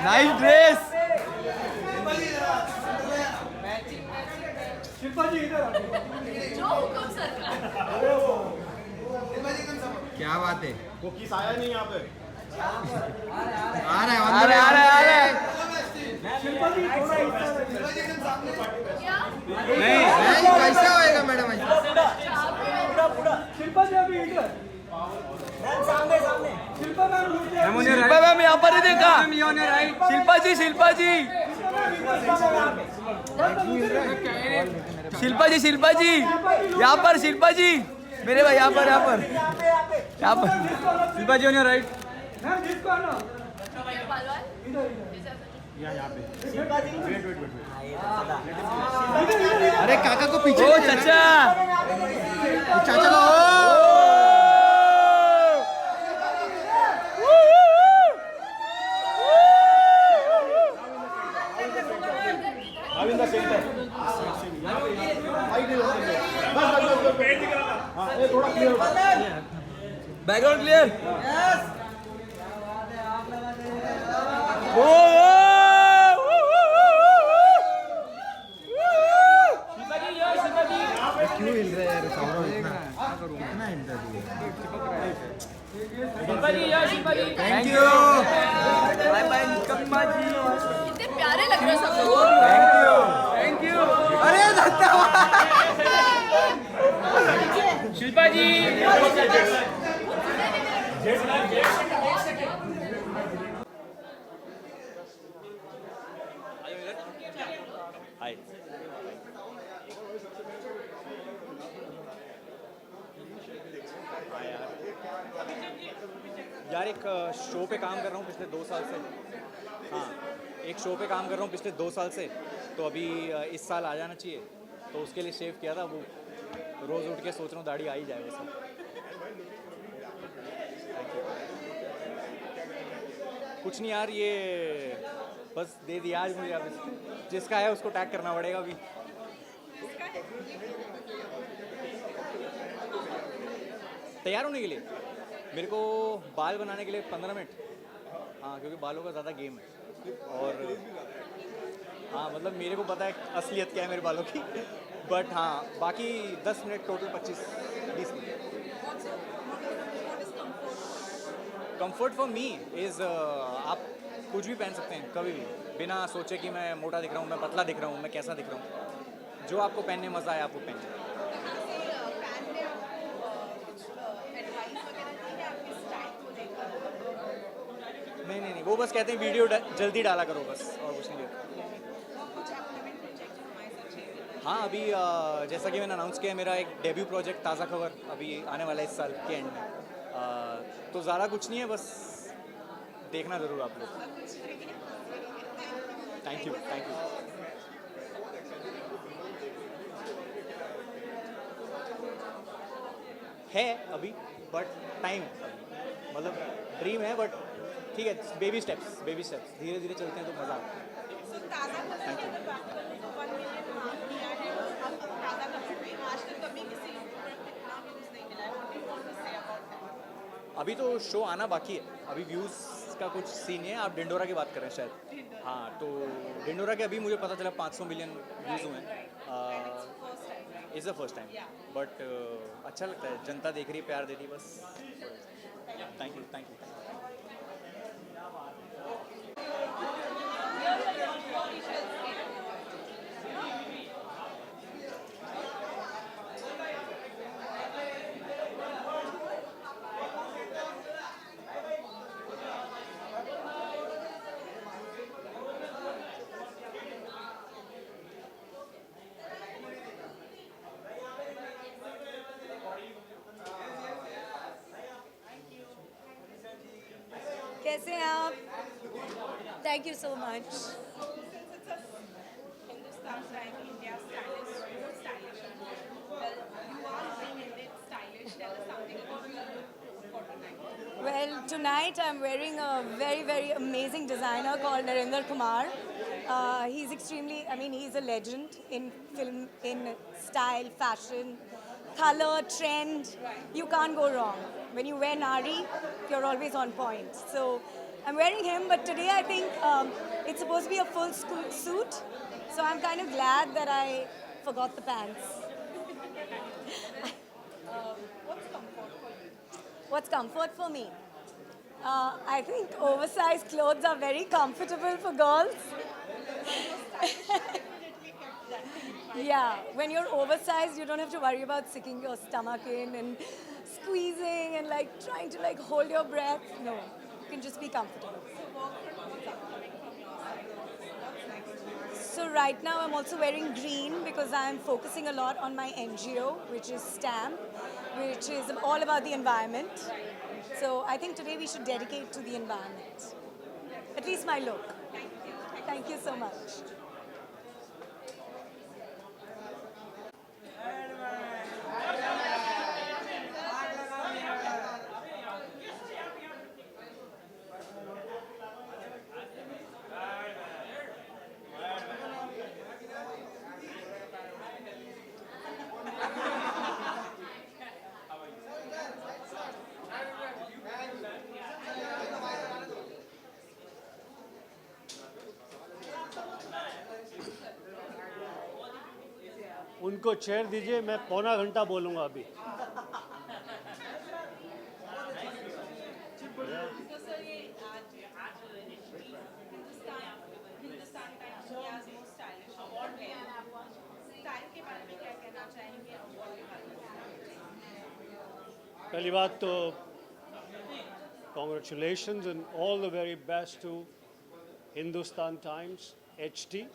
Nice dress. जो हुकुम सरकार. क्या बात है. वो किस आया नहीं यहाँ पे. आ रहा है. क्या? नहीं कैसा होएगा मैडम ऐसा. शिल्पा जी अभी इधर शिल्पा मैम शिल्पा मैम यहाँ पर ही देखा. शिल्पा जी शिल्पा शिल्पा जी यहाँ पर. शिल्पा जी मेरे भाई यहाँ पर. शिल्पा जी ऑन योर राइट. मैम जिसको आना पहलवान? अरे काका को पीछे. ओ चाचा. चाचा को. Background clear. क्यों हिल रहा है यार सौरभ इतना हिल रहा है. Thank you. बाय बाय कम्मा जी. कितने प्यारे लग रहे हो सब लोग. Thank you. अरे धन्यवाद. शिल्पा जी. हाय. यार एक शो पे काम कर रहा हूँ पिछले 2 साल से. हाँ, एक शो पे काम कर रहा हूँ पिछले 2 साल से. तो अभी इस साल आ जाना चाहिए, तो उसके लिए शेव किया था. वो रोज़ उठ के सोच रहा हूँ दाढ़ी आ ही जाए वैसे. कुछ नहीं यार, ये बस दे दिया आज मुझे. अब जिसका है उसको टैग करना पड़ेगा अभी. तैयार होने के लिए मेरे को बाल बनाने के लिए 15 मिनट. हाँ, क्योंकि बालों का ज़्यादा गेम है. और हाँ मतलब मेरे को पता है असलियत क्या है मेरे बालों की. बट हाँ बाकी 10 minute total 25-20 minute. Comfort for me is आप कुछ भी पहन सकते हैं कभी भी, बिना सोचे कि मैं मोटा दिख रहा हूँ, मैं पतला दिख रहा हूँ, मैं कैसा दिख रहा हूँ. जो आपको पहनने मज़ा आए आप वो पहने. नहीं, वो बस कहते हैं वीडियो जल्दी डाला करो बस, और कुछ नहीं. हाँ अभी जैसा कि मैंने अनाउंस किया है, मेरा एक डेब्यू प्रोजेक्ट ताज़ा खबर अभी आने वाला है इस साल के एंड में. तो ज़्यादा कुछ नहीं है, बस देखना ज़रूर आप लोग. Thank you. है अभी बट टाइम है. मतलब ड्रीम है बट ठीक है. बेबी स्टेप्स धीरे धीरे चलते हैं तो मज़ा आता है. Thank you. अभी तो शो आना बाकी है. अभी व्यूज़ का कुछ सीन है. आप डिंडोरा की बात कर रहे हैं शायद. हाँ, तो डिंडोरा के अभी मुझे पता चला 500 मिलियन व्यूज़ हुए हैं. Is the first time. But अच्छा लगता है, जनता देख रही है, प्यार दे रही है बस. Thank you. कैसे हैं आप? Thank you so much. Well, tonight I'm wearing a very, very amazing designer called Narendra Kumar. He's extremely, he's a legend in film, in style, fashion, color, trend. You can't go wrong. When you wear Nari, you're always on point. So I'm wearing him, but today I think it's supposed to be a full suit. So I'm kind of glad that I forgot the pants. What's comfort for me? I think oversized clothes are very comfortable for girls. Yeah, when you're oversized, you don't have to worry about sticking your stomach in and squeezing and like trying to like hold your breath. No, you can just be comfortable. So right now I'm also wearing green because I'm focusing a lot on my NGO, which is STAMP, which is all about the environment. So I think today we should dedicate to the environment. At least my look. Thank you so much. उनको chair दीजिए, मैं पौना घंटा बोलूँगा अभी. पहली बात तो congratulations and all the very best to Hindustan Times, HT,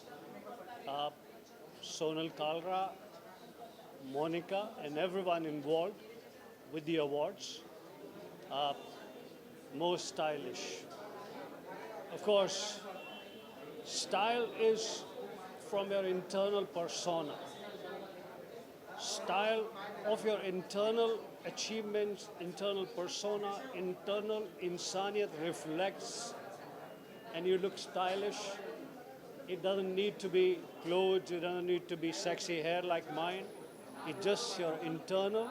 Sonal Kalra, Monica, and everyone involved with the awards. Most stylish. Of course, style is from your internal persona. Style of your internal achievements, internal persona, internal insaniyat reflects, and you look stylish. It doesn't need to be clothes, it doesn't need to be sexy hair like mine. It's just your internal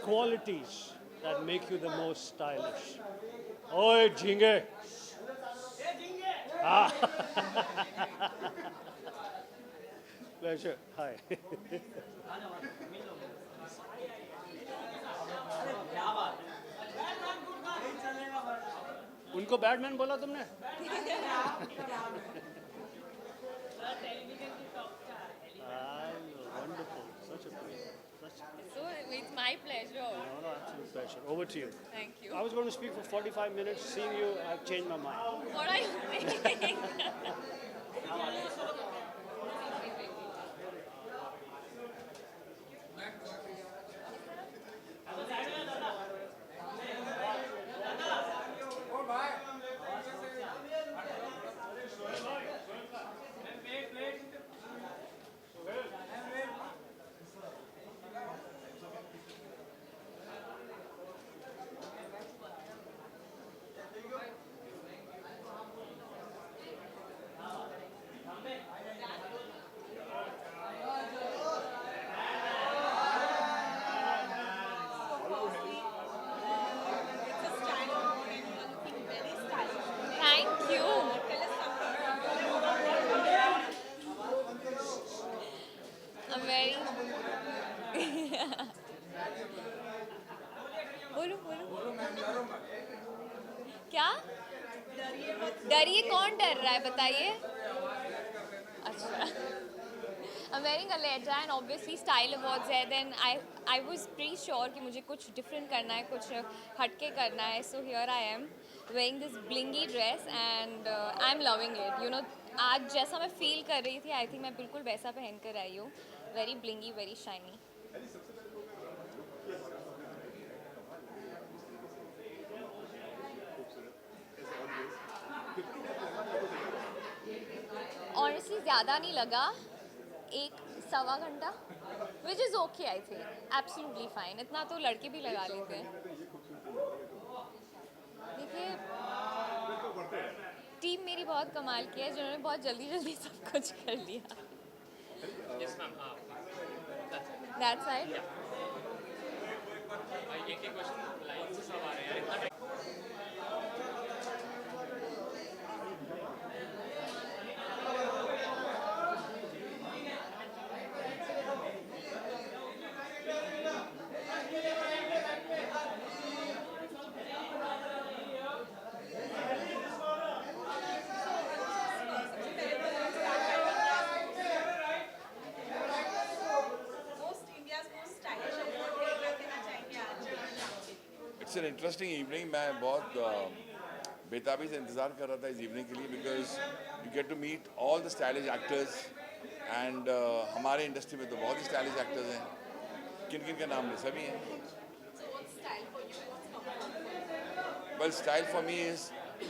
qualities that make you the most stylish. Oi, Jinge! Ah. Pleasure. Hi. उनको Batman बोला तुमने? Wonderful. Such a pleasure. So it's my pleasure. No, absolute pleasure. Over to you. Thank you. I was going to speak for 45 minutes. Seeing you, I've changed my mind. What are you saying? Thank you. I'm very. बोलो बोलो. क्या? डरिए कौन डर रहा है बताइए. अच्छा. I'm wearing a letter and obviously style awards है. Then I was pretty sure कि मुझे कुछ different करना है, कुछ हटके करना है. So here I am wearing this blingy dress and I'm loving it. You know, आज जैसा मैं feel कर रही थी, I think मैं बिल्कुल वैसा पहन कर आई हूँ. Very blingy, very shiny. Honestly ज़्यादा नहीं लगा. 1-1.25 घंटा which is okay. I think absolutely fine. इतना तो लड़के भी लगा लेते हैं. देखिए टीम मेरी बहुत कमाल की है जिन्होंने बहुत जल्दी जल्दी सब कुछ कर लिया. That's right. एक क्वेश्चन लाइन से सब आ रहे हैं. It's an interesting evening. मैं बहुत बेताबी से इंतज़ार कर रहा था इस इवनिंग के लिए because you get to meet all the stylish actors and हमारे इंडस्ट्री में तो बहुत ही स्टाइलिश एक्टर्स हैं. किन किन का नाम ले सभी हैं. Well style for me is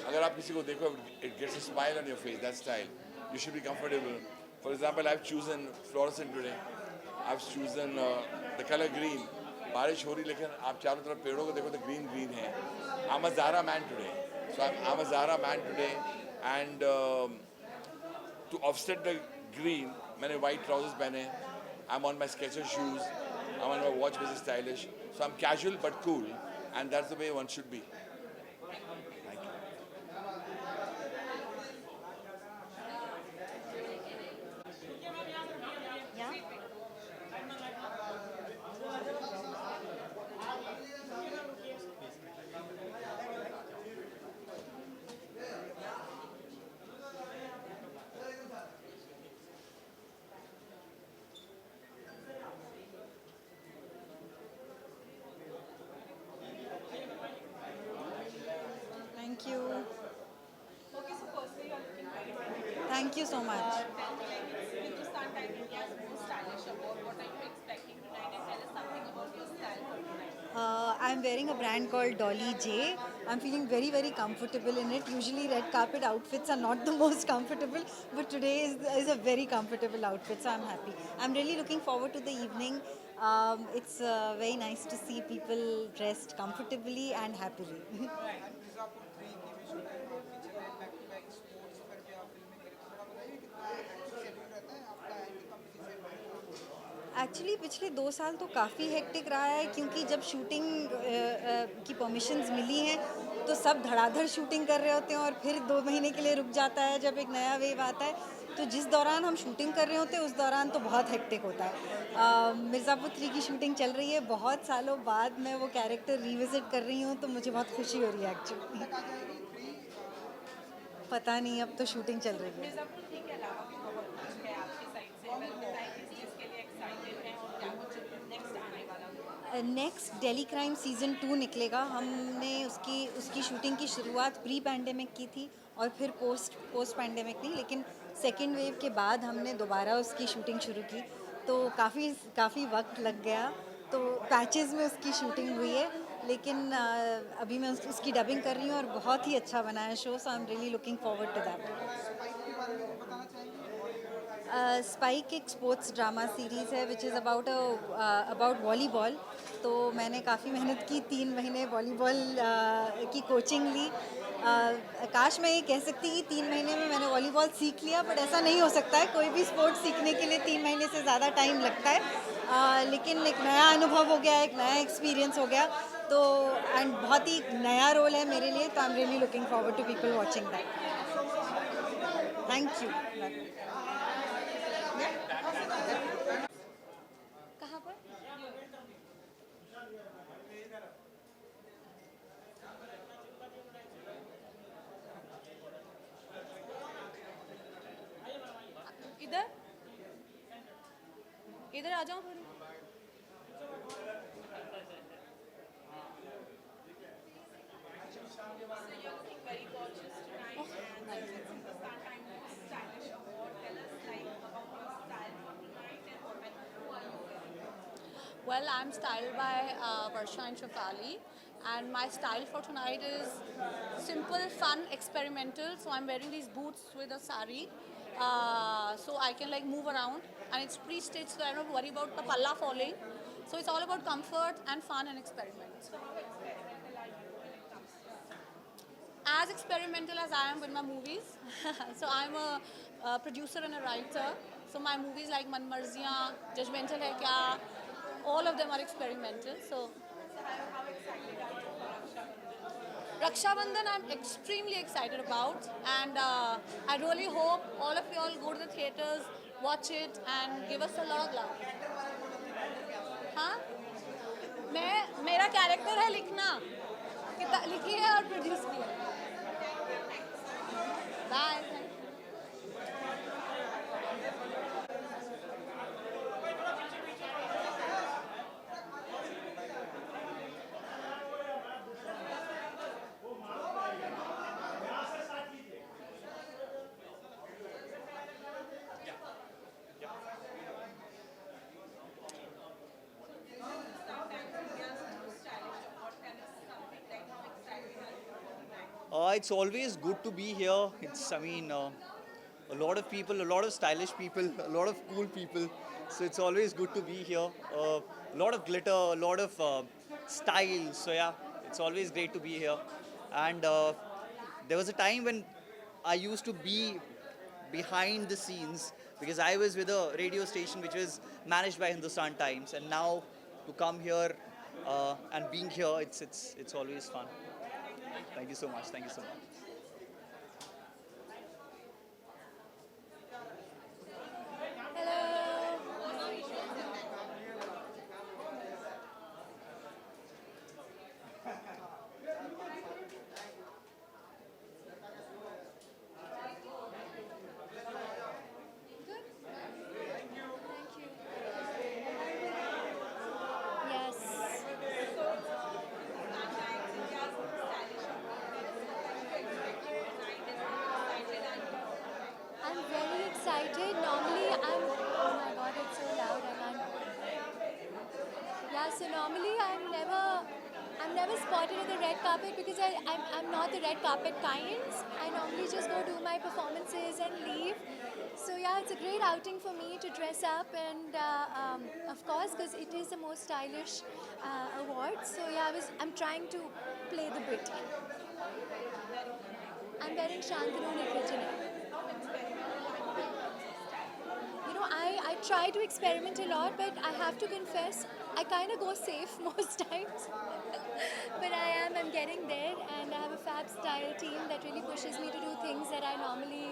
अगर आप किसी को देखो it gets a smile on your face. That style you should be comfortable. For example I have chosen fluorescent today. I have chosen the colour green. बारिश हो रही लेकिन आप चारों तरफ पेड़ों को देखो तो ग्रीन ग्रीन है. I am a Zara man today. So I am a Zara man today and to offset the green मैंने वाइट ट्राउजर्स पहने. I am on my Skecher shoes. I am on my watch which is stylish. So I am casual but cool and that's the way one should be. Thank you. Thank you so much. Hindustan Time India's most stylish award. What are you expecting tonight? And tell us something about your style for tonight. I'm wearing a brand called Dolly J. I'm feeling very, very comfortable in it. Usually red carpet outfits are not the most comfortable, but today is a very comfortable outfit, so I'm happy. I'm really looking forward to the evening. It's very nice to see people dressed comfortably and happily. Mirzapur 3 की भी shooting बहुत पीछे रहे. Back to back sports करके आप फिल्में करें. थोड़ा बताइए कितना शेड्यूल रहता है आपका एंड कब किसे बैठ. एक्चुअली पिछले 2 साल तो काफ़ी हेक्टिक रहा है क्योंकि जब शूटिंग की परमिशंस मिली हैं तो सब धड़ाधड़ शूटिंग कर रहे होते हैं और फिर 2 महीने के लिए रुक जाता है जब एक नया वेव आता है. तो जिस दौरान हम शूटिंग कर रहे होते हैं उस दौरान तो बहुत हेक्टिक होता है. मिर्ज़ापुर 3 की शूटिंग चल रही है. बहुत सालों बाद मैं वो कैरेक्टर रिविजिट कर रही हूँ तो मुझे बहुत खुशी हो रही है एक्चुअली. पता नहीं, अब तो शूटिंग चल रही है. मिर्जापुर 3 के अलावा भी बहुत कुछ है आपकी साइड से. वेल बताइए किस चीज़ के लिए एक्साइटेड हैं और क्या कुछ नेक्स्ट आने वाला है. नेक्स्ट डेली क्राइम सीज़न 2 निकलेगा. हमने उसकी शूटिंग की शुरुआत प्री पैंडेमिक की थी और फिर पोस्ट पैंडेमिक नहीं, लेकिन सेकेंड वेव के बाद हमने दोबारा उसकी शूटिंग शुरू की. तो काफ़ी वक्त लग गया. तो पैचेस में उसकी शूटिंग हुई है, लेकिन अभी मैं उसकी डबिंग कर रही हूँ और बहुत ही अच्छा बना है show. So I am really looking forward to that. Spike एक स्पोर्ट्स ड्रामा सीरीज़ है विच इज़ अबाउट वॉलीबॉल. तो मैंने काफ़ी मेहनत की, 3 महीने वॉलीबॉल की कोचिंग ली. काश मैं ये कह सकती कि 3 महीने में मैंने वॉलीबॉल सीख लिया, बट ऐसा नहीं हो सकता है. कोई भी स्पोर्ट सीखने के लिए 3 महीने से ज़्यादा टाइम लगता है. लेकिन एक नया अनुभव हो गया, एक नया एक्सपीरियंस हो गया. तो एंड बहुत ही नया रोल है मेरे लिए. तो I am really looking forward to people watching that. Thank you. कहाँ पर? इधर आ जाओ थोड़ी. Very gorgeous tonight. And Hindustan Time most stylish award. Tell us about your style for tonight and who are you wearing? Well, I'm styled by Varsha and Shafali, and my style for tonight is simple, fun, experimental. So I'm wearing these boots with a sari, so I can like move around, and it's pre-stitched, so I don't worry about the palla falling. So it's all about comfort and fun and experiment. So how experimental are you when it comes to As experimental as I am with my movies. So I'm a producer and a writer. So my movies like Man Marziyan, Judgmental Hai Kya, all of them are experimental. So how excited are you for Raksha Bandhan? Raksha Bandhan I'm extremely excited about, and I really hope all of you all go to the theatres, watch it and give us a lot of love. हाँ, मेरा character है लिखना, लिखी है और produce की है. Bye. it's always good to be here. It's, I mean, a lot of people, a lot of stylish people, a lot of cool people. So it's always good to be here. A lot of glitter, a lot of style. So yeah, it's always great to be here. And there was a time when I used to be behind the scenes because I was with a radio station which was managed by Hindustan Times, and now to come here and being here, it's always fun. Thank you so much. Thank you so much. Yes. I'm very excited. Normally, oh my god, it's so loud. I can't. Yeah, so normally I'm never spotted at the red carpet because I'm not the red carpet kind. I normally just go do my performances and leave. So yeah, it's a great outing for me to dress up, and of course, because it is the most stylish award. So yeah, I'm trying to play the bit. I'm wearing Shantanu Nikitini. You know, I try to experiment a lot, but I have to confess, I kind of go safe most times. But I'm getting there, and I have a fab style team that really pushes me to do things that I normally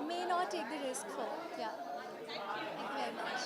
may not take the risk for. Yeah. Thank you very much.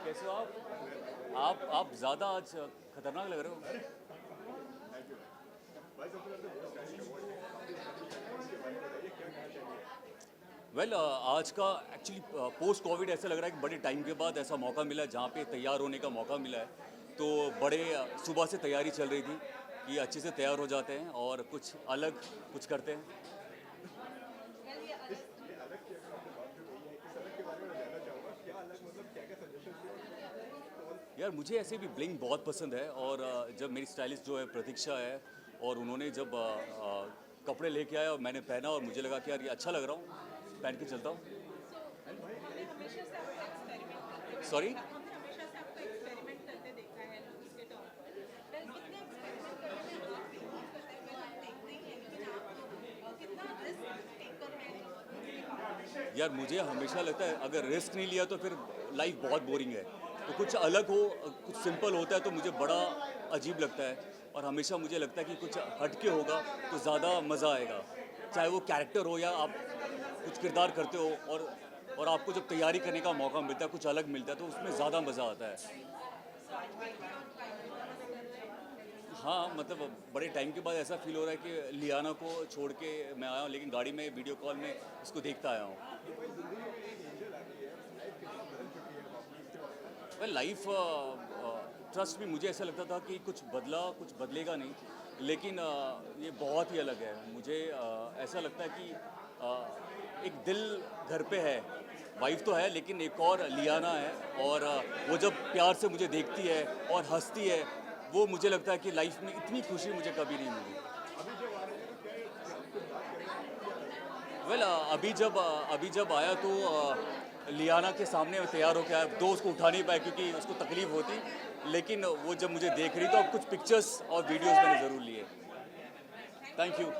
कैसे हो आप ज़्यादा आज खतरनाक लग रहे हो. Well आज का एक्चुअली पोस्ट कोविड ऐसा लग रहा है कि बड़े टाइम के बाद ऐसा मौका मिला जहाँ पे तैयार होने का मौका मिला है. तो बड़े सुबह से तैयारी चल रही थी कि अच्छे से तैयार हो जाते हैं और कुछ अलग कुछ करते हैं. यार मुझे ऐसे भी ब्लिंग बहुत पसंद है, और जब मेरी स्टाइलिस्ट जो है प्रतीक्षा है, और उन्होंने जब कपड़े लेके आया और मैंने पहना और मुझे लगा कि यार ये अच्छा लग रहा हूँ, पहन के चलता हूँ. सॉरी यार मुझे हमेशा लगता है अगर रिस्क नहीं लिया तो फिर लाइफ बहुत बोरिंग है. तो कुछ अलग हो, कुछ सिंपल होता है तो मुझे बड़ा अजीब लगता है, और हमेशा मुझे लगता है कि कुछ हटके होगा तो ज़्यादा मज़ा आएगा. चाहे वो कैरेक्टर हो या आप कुछ किरदार करते हो, और आपको जब तैयारी करने का मौका मिलता है, कुछ अलग मिलता है, तो उसमें ज़्यादा मज़ा आता है. हाँ मतलब बड़े टाइम के बाद ऐसा फील हो रहा है कि लियाना को छोड़ के मैं आया हूँ, लेकिन गाड़ी में वीडियो कॉल में उसको देखता आया हूँ. वेल लाइफ ट्रस्ट भी मुझे ऐसा लगता था कि कुछ बदलेगा नहीं, लेकिन ये बहुत ही अलग है. मुझे ऐसा लगता है कि एक दिल घर पे है, वाइफ तो है लेकिन एक और लियाना है, और वो जब प्यार से मुझे देखती है और हंसती है, वो मुझे लगता है कि लाइफ में इतनी खुशी मुझे कभी नहीं मिली. वेल अभी जब आया तो लियाना के सामने तैयार होकर आया. दो उसको उठा नहीं पाया क्योंकि उसको तकलीफ होती, लेकिन वो जब मुझे देख रही तो अब कुछ पिक्चर्स और वीडियोस मैंने ज़रूर लिए. Thank you.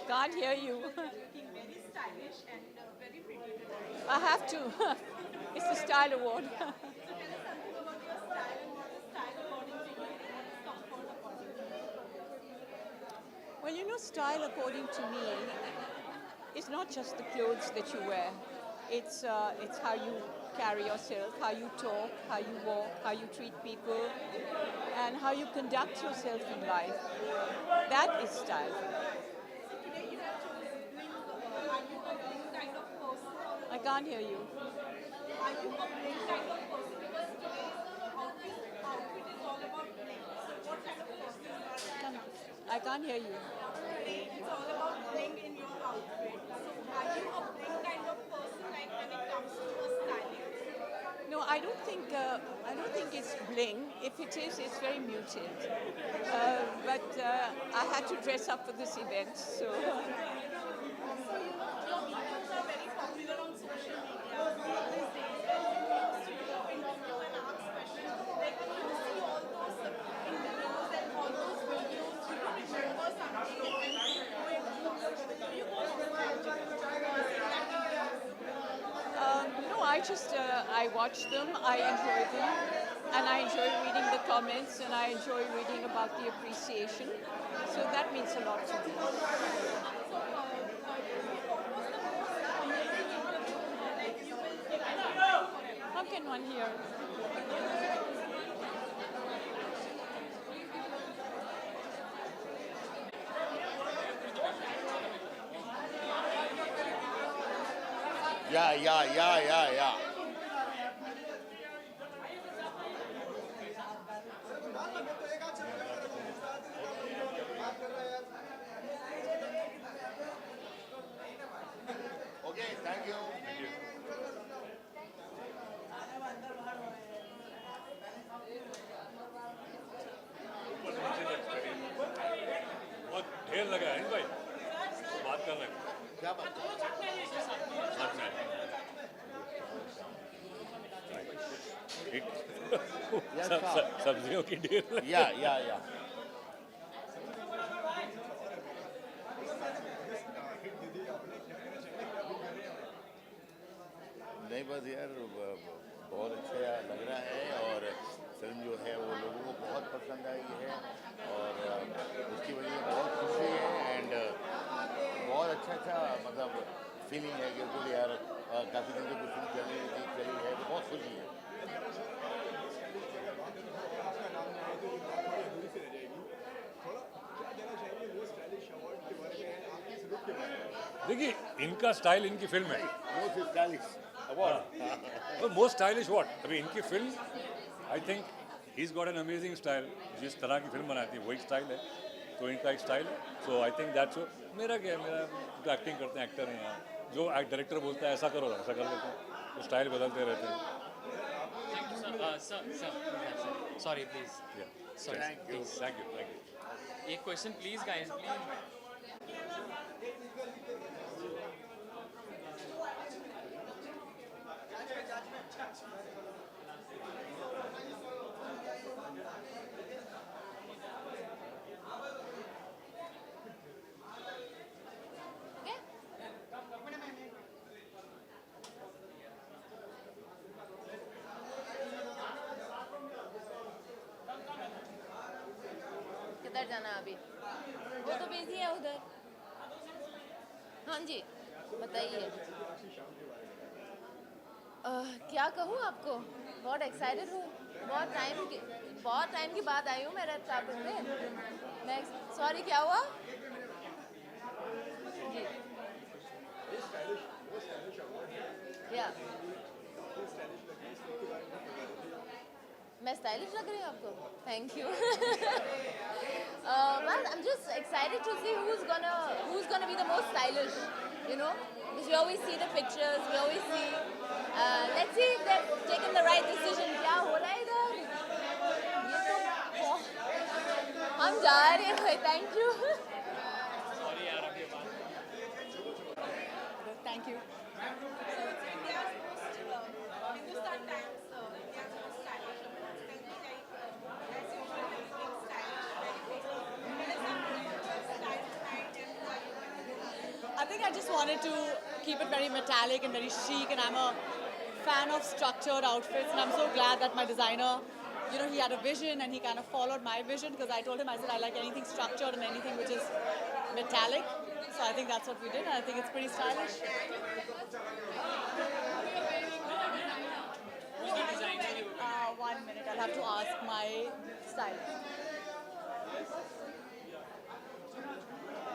Can't hear you. Looking very stylish. I have to. It's the style award. Well, you know, style according to me is not just the clothes that you wear. It's how you carry yourself, how you talk, how you walk, how you treat people, and how you conduct yourself in life. That is style. I can't hear you. Are you a plain kind of person? Because today's outfit is all about plain. So what kind of person are you? I can't hear you. Today it's all about bling in your outfit. So are you a bling kind of person, like when it comes to a styling? No, I don't think it's bling. If it is, it's very muted. But I had to dress up for this event, so. So you know, your videos are very popular on social media these days. When you used to interview and ask questions, like when you see all those interviews and all those videos, do you remember something and when you do it, do you go nostalgic? No, I watch them, I enjoy them, and I enjoy reading the comments, and I enjoy reading about the appreciation. So that means a lot to me. How can one hear? Yeah. Okay, thank you. बहुत ढेर लगा है भाई बात कर रहे हैं क्या बात सब्जियों की ढेर लगी। या नहीं बस यार बहुत अच्छा लग रहा है और फिल्म जो है वो लोगों को बहुत पसंद आई है और उसकी वजह से बहुत खुशी है एंड बहुत अच्छा मतलब फीलिंग है कि बिल्कुल यार काफ़ी दिन से कुछ फिल्म चली है तो बहुत खुशी है। देखिए इनका स्टाइल इनकी फिल्म है मोस्ट स्टाइलिश व्हाट अभी इनकी film I think he is got an amazing style जिस तरह की फिल्म बनाती है वही स्टाइल है तो इनका एक स्टाइल है सो आई थिंक दैट्स मेरा क्या है मेरा तो एक्टिंग करते हैं एक्टर हैं यहाँ जो डायरेक्टर बोलता है ऐसा करो ऐसा कर लेते हैं तो स्टाइल बदलते रहते हैं Sorry, please. Yeah. Sorry. Thank you. एक क्वेश्चन प्लीज गाइस प्लीज किधर जाना अभी वो तो बिजी है उधर हाँ जी बताइए क्या कहूँ आपको बहुत एक्साइटेड हूँ बहुत टाइम के बाद आई हूँ मैं रेड कार्पेट पे मैं सॉरी क्या हुआ जी या मैं स्टाइलिश लग रही हूँ आपको thank you well, I'm just excited to see who's gonna be the most stylish, you know, because we always see the pictures, we always see. Let's see if they've taken the right decision. क्या हो रहा है इधर? ये तो हम जा रहे हैं. Thank you. सॉरी यार अभी Thank you. India's most Hindustan Times India's most stylish awards. Tell me, like, as usual, like being stylish, very famous. Tell us something about your style tonight and I think think I just wanted to keep it very metallic and very chic, and I'm a fan of structured outfits, and I'm so glad that my designer, you know, he had a vision and he kind of followed my vision, because I told him, I said, I like anything structured and anything which is metallic. So I think that's what we did, and I think it's pretty stylish. 1 minute, I'll have to ask my stylist.